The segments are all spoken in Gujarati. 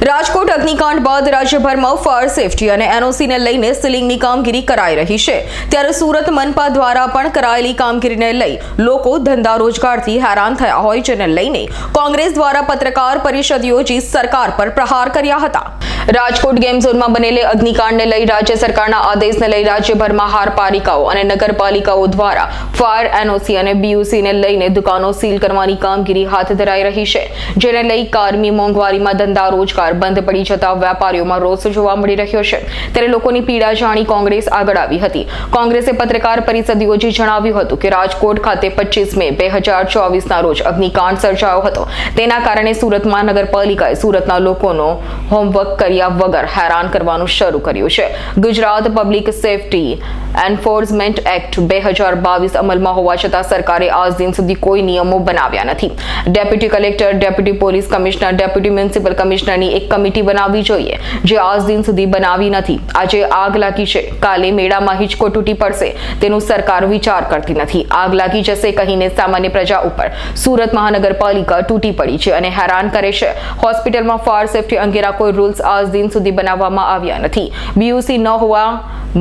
રાજકોટ અગ્નિકાંડ બાદ રાજ્યભરમાં ફાયર સેફટી અને એનઓસીને લઈને સીલિંગની કામગીરી કરાઈ રહી છે, ત્યારે સુરત મનપા દ્વારા પણ કરાયેલી કામગીરીને લઈ લોકો ધંધા રોજગારથી હેરાન થયા હોય, જેને લઈને કોંગ્રેસ દ્વારા પત્રકાર પરિષદ યોજી સરકાર પર પ્રહાર કર્યા હતા। રાજકોટ ગેમ ઝોનમાં બનેલી અગ્નિકાંડને લઈ રાજ્ય સરકારના આદેશને લઈ રાજ્યભરમાં હારપાલિકાઓ અને નગરપાલિકાઓ દ્વારા ફાયર એનઓસી અને બીયુસીને લઈને દુકાનો સીલ કરવાની કામગીરી હાથ ધરાઈ રહી છે, જેને લઈ કારમી મોંઘવારીમાં ધંધા રોજગાર બંધ પડી જતા વેપારીઓમાં રોષ જોવા મળી રહ્યો છે। ત્યારે લોકોની પીડા જાણી કોંગ્રેસ આગળ આવી હતી। કોંગ્રેસે પત્રકાર પરિષદ યોજી જણાવ્યું હતું કે રાજકોટ ખાતે 25 મે 2024ના રોજ અગ્નિકાંડ સર્જાયો હતો। તેના કારણે સુરત મહાનગરપાલિકાએ સુરતના લોકોનો હોમવર્ક કર્યા વગર હેરાન કરવાનું શરૂ કર્યું છે। Gujarat public safety enforcement act 2022 અમલમાં હોવા છતાં સરકારે આજ દિન સુધી કોઈ નિયમો બનાવ્યા નથી। Deputy collector, deputy police commissioner, deputy municipal કમિશનરની એક કમિટી બનાવવી જોઈએ, જે આજ દિન સુધી બનાવી નથી। આજે આગ લાગી છે, કાલે મેળામાં હિંચકો તૂટી પડશે, તેનું સરકાર વિચાર કરતી નથી। આગ લાગી જશે કહીને સામાન્ય પ્રજા ઉપર સુરત મહાનગરપાલિકા તૂટી પડી છે અને હેરાન કરે છે। હોસ્પિટલમાં ફાયર સેફટી અંગેના કોઈ રૂલ્સ આજ દિન સુધી બનાવવામાં આવ્યા નથી। બીયુસી ન હોવા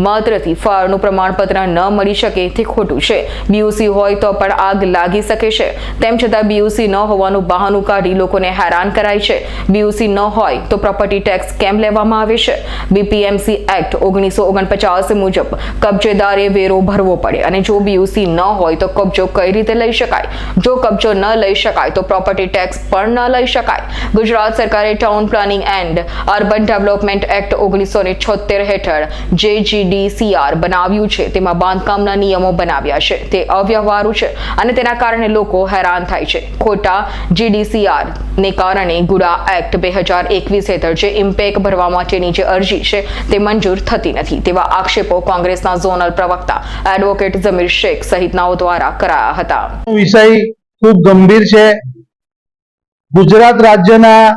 માત્રથી ફાયરનું પ્રમાણપત્ર ન મળી શકે તે ખોટું છે। બીયુસી હોય તો પણ આગ લાગી શકે છે, તેમ છતાં બીયુસી ન હોવાનું બહાનું કાઢી લોકોને હેરાન કરાય છે। બીયુસી ન હોય તો પ્રોપર્ટી ટેક્સ કેમ લેવામાં આવે છે? બીપીએમસી એક્ટ 1949 મુજબ કબજેદારે વેરો ભરવો પડે, અને જો બીયુસી ન હોય તો કબજો કઈ રીતે લઈ શકાય? જો કબજો ન લઈ શકાય તો પ્રોપર્ટી ટેક્સ પણ ન લઈ શકાય। ગુજરાત સરકારે town planning and urban development act 1976 હેઠળ GDCR બનાવ્યું છે, તેમાં બાંધકામના નિયમો બનાવ્યા છે, તે અવ્યવહારુ છે અને તેના કારણે લોકો હેરાન થાય છે। ખોટા GDCR ને કારણે ગુડા એક્ટ 2021 હેઠળ જે ઇમ્પેક્ટ ભરવા માટેની જે અરજી છે તે મંજૂર થતી નથી, તેવા આક્ષેપો કોંગ્રેસના ઝોનલ પ્રવક્તા એડવોકેટ જમીર શેખ સહિતનાઓ દ્વારા કરાયા હતા। વિષય ખૂબ ગંભીર છે। ગુજરાત રાજ્યના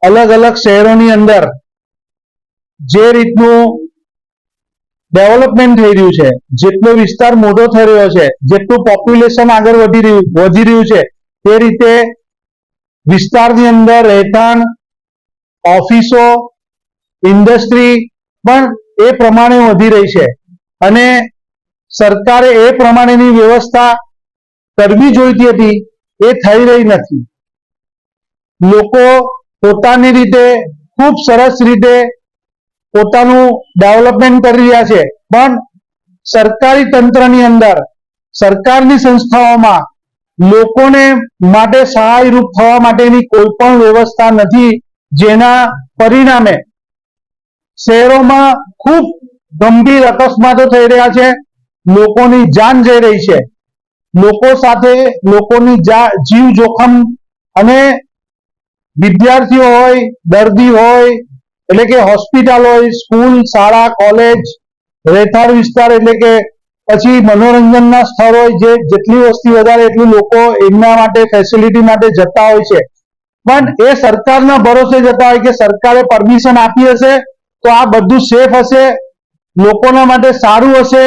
અલગ અલગ શહેરોની અંદર જે રીતનું ડેવલપમેન્ટ થઈ રહ્યું છે, જેટલો વિસ્તાર મોટો થઈ રહ્યો છે, જેટલું પોપ્યુલેશન આગળ વધી રહ્યું છે, તે રીતે વિસ્તારની અંદર રહેઠાણ, ઓફિસો, ઇન્ડસ્ટ્રી પણ એ પ્રમાણે વધી રહી છે અને સરકારે એ પ્રમાણેની વ્યવસ્થા કરવી જોઈતી હતી, એ થઈ રહી નથી। લોકો પોતાની રીતે ખૂબ સરસ રીતે પોતાનું ડેવલપમેન્ટ કરી રહ્યા છે, પણ સરકારી તંત્રની અંદર, સરકારની સંસ્થાઓમાં લોકોને માટે સહાયરૂપ થવા માટેની કોઈ પણ વ્યવસ્થા નથી, જેના પરિણામે શહેરોમાં ખૂબ ગંભીર અકસ્માતો થઈ રહ્યા છે, લોકોની જાન જઈ રહી છે, લોકો સાથે લોકોની જીવ જોખમ, અને વિદ્યાર્થીઓ હોય, દર્દી હોય, એટલે કે હોસ્પિટલ હોય, સ્કૂલ, શાળા, કોલેજ, રહેઠાણ વિસ્તાર, એટલે કે પછી મનોરંજનના સ્થળ હોય, જે જેટલી વસ્તી વધારે એટલું લોકો એમના માટે ફેસિલિટી માટે જતા હોય છે, પણ એ સરકારના ભરોસે જતા હોય કે સરકારે પરમિશન આપી હશે તો આ બધું સેફ હશે, લોકોના માટે સારું હશે,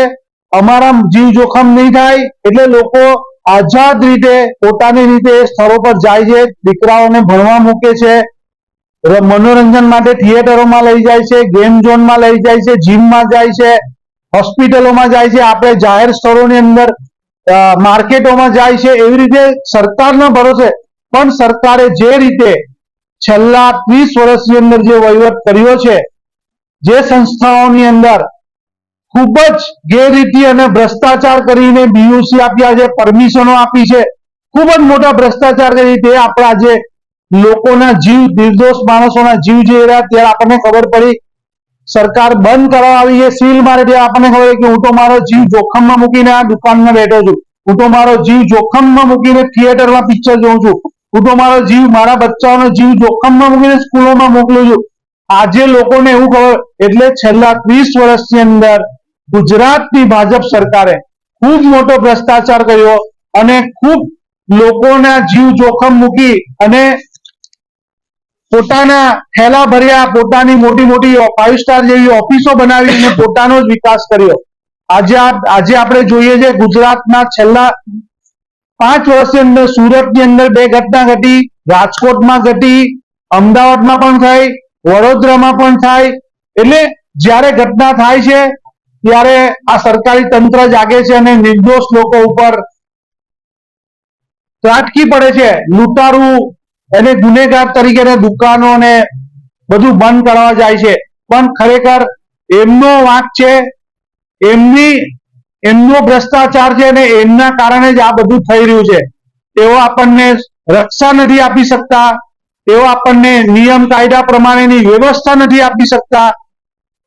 અમારા જીવ જોખમ નહીં થાય, એટલે લોકો આઝાદ રીતે પોતાની રીતે સ્થળો પર જાય છે, દીકરાઓને ભણવા મૂકે છે, મનોરંજન માટે થિયેટરોમાં લઈ જાય છે, ગેમ ઝોનમાં લઈ જાય છે, જીમમાં જાય છે, હોસ્પિટલોમાં જાય છે, આપણે જાહેર સ્થળોની અંદર માર્કેટોમાં જાય છે, એવી રીતે સરકારના ભરોસે। પણ સરકારે જે રીતે છેલ્લા 30 વર્ષની અંદર જે વહીવટ કર્યો છે, જે સંસ્થાઓની અંદર ખૂબ જ ગેરરીતિ અને ભ્રષ્ટાચાર કરીને બીયુસી આપ્યા છે, પરમિશનો આપી છે, ખૂબ જ મોટા ભ્રષ્ટાચાર કરી, તે આપણા જે લોકોના જીવ, નિર્દોષ માણસોના જીવ જઈ રહ્યા, ત્યારે આપણને ખબર પડી, સરકાર બંધ કરવા આવી છે, સીલ મારે, ત્યારે આપણને ખબર કે હું તો મારો જીવ જોખમમાં મૂકીને આ દુકાનમાં બેઠો છું, હું તો મારો જીવ જોખમમાં મૂકીને થિયેટરમાં પિક્ચર જોઉં છું, હું તો મારો જીવ, મારા બચ્ચાઓનો જીવ જોખમમાં મૂકીને સ્કૂલોમાં મોકલું છું। આજે લોકોને એવું ખબર, એટલે છેલ્લા 30 વર્ષની અંદર ગુજરાતની ભાજપ સરકારે ખૂબ મોટો ભ્રષ્ટાચાર કર્યો અને ખૂબ લોકોના જીવ જોખમ મૂકી અને પોતાના થેલા ભર્યા, પોતાની મોટી મોટી 5 સ્ટાર જેવી ઓફિસો બનાવી અને પોતાનો જ વિકાસ કર્યો। આજે આપણે જોઈએ છે, ગુજરાતના છેલ્લા 5 વર્ષની અંદર સુરતની અંદર 2 ઘટના ઘટી, રાજકોટમાં ઘટી, અમદાવાદમાં પણ થાય, વડોદરામાં પણ થાય. એટલે જ્યારે ઘટના થાય છે ત્યારે આ સરકારી તંત્ર જાગે છે અને નિર્દોષ લોકો ઉપર ત્રાટકી પડે છે. લૂંટારૂ એને ગુનેગાર તરીકે દુકાનો ને બધું બંધ કરવા જાય છે, પણ ખરેખર એમનો વાંક છે, એમનો ભ્રષ્ટાચાર છે અને એમના કારણે જ આ બધું થઈ રહ્યું છે. તેઓ આપણને રક્ષા નથી આપી શકતા, તેઓ આપણને નિયમ કાયદા પ્રમાણેની વ્યવસ્થા નથી આપી શકતા.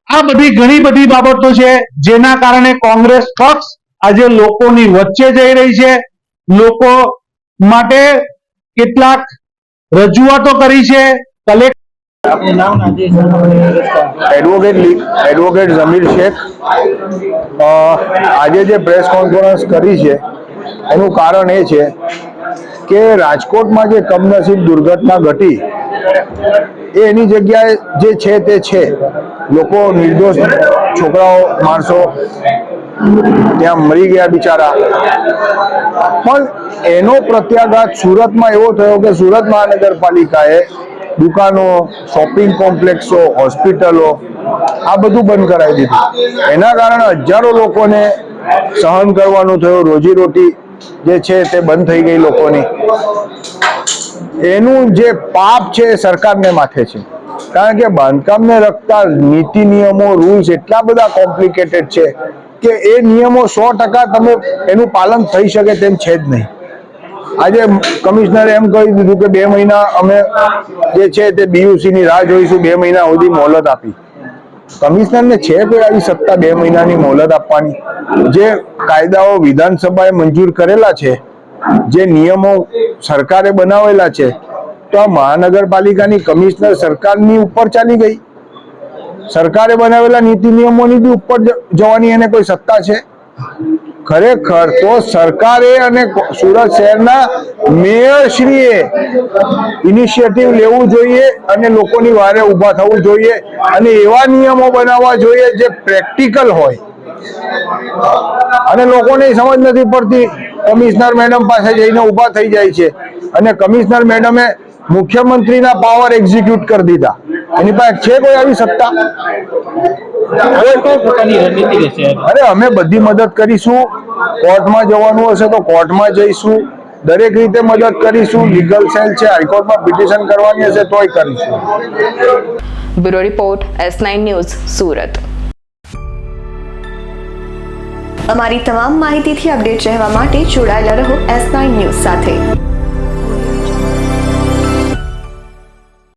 આ બધી ઘણી બધી બાબતો છે જેના કારણે કોંગ્રેસ પક્ષ આજે લોકોની વચ્ચે જઈ રહી છે. લોકો માટે કેટલાક રજૂઆતો કરી છે. એડવોકેટ ઝમીર શેખ આજે જે પ્રેસ કોન્ફરન્સ કરી છે એનું કારણ એ છે કે રાજકોટમાં જે કમનસીબ દુર્ઘટના ઘટી એ એની જગ્યાએ જે છે તે છે. લોકો નિર્દોષ છોકરાઓ માણસો ત્યાં મરી ગયા બિચારા, પણ એનો પ્રત્યાઘાત સુરતમાં એવો થયો કે સુરત મહાનગરપાલિકાએ દુકાનો, શોપિંગ કોમ્પ્લેક્સો, હોસ્પિટલો આ બધું બંધ કરાવી દીધું. એના કારણે હજારો લોકોને સહન કરવાનું થયું, રોજીરોટી જે છે તે બંધ થઈ ગઈ લોકોની. એનું જે પાપ છે એ સરકારને માથે છે, કારણ કે બાંધકામને લગતા નીતિ નિયમો, રૂલ્સ એટલા બધા કોમ્પ્લિકેટેડ છે કે એ નિયમો 100% તમે એનું પાલન થઈ શકે તેમ છે જ નહીં. આજે કમિશનરે એમ કહી દીધું કે 2 મહિના અમે જે છે તે BUC ની રાહ જોઈશું, 2 મહિના સુધી મોહલત આપી. કમિશનરને છે કોઈ આવી સત્તા 2 મહિનાની મોહલત આપવાની? જે કાયદાઓ વિધાનસભાએ મંજૂર કરેલા છે, જે નિયમો સરકારે બનાવેલા છે, તો આ મહાનગરપાલિકાની કમિશનર સરકારની ઉપર ચાલી ગઈ. સરકારે બનાવેલા નીતિ નિયમોની બી ઉપર જવાની એને કોઈ સત્તા છે? ખરેખર તો સરકારે અને સુરત શહેરના મેયરશ્રીએ ઇનિશિયેટિવ લેવું જોઈએ અને લોકોની વારે ઊભા થવું જોઈએ અને એવા નિયમો બનાવવા જોઈએ જે પ્રેક્ટિકલ હોય. અને લોકોને સમજ નથી પડતી. કમિશનર મેડમ પાસે જઈને ઊભા થઈ જાય છે અને કમિશનર મેડમે મુખ્યમંત્રીના પાવર એક્ઝિક્યુટ કરી દીધા. એની પાસે છે કોઈ આવી સત્તા? અરે અમે બધી મદદ કરીશું. કોર્ટમાં જવાનું હશે તો કોર્ટમાં જઈશું, દરેક રીતે મદદ કરીશું. લીગલ સેલ છે, હાઈકોર્ટમાં પિટિશન કરવાની હશે તોય કરીશું. Bureau report S9 news, Surat. અમારી તમામ માહિતીથી અપડેટ રહેવા માટે જોડાયેલા રહો S9 ન્યૂઝ સાથે.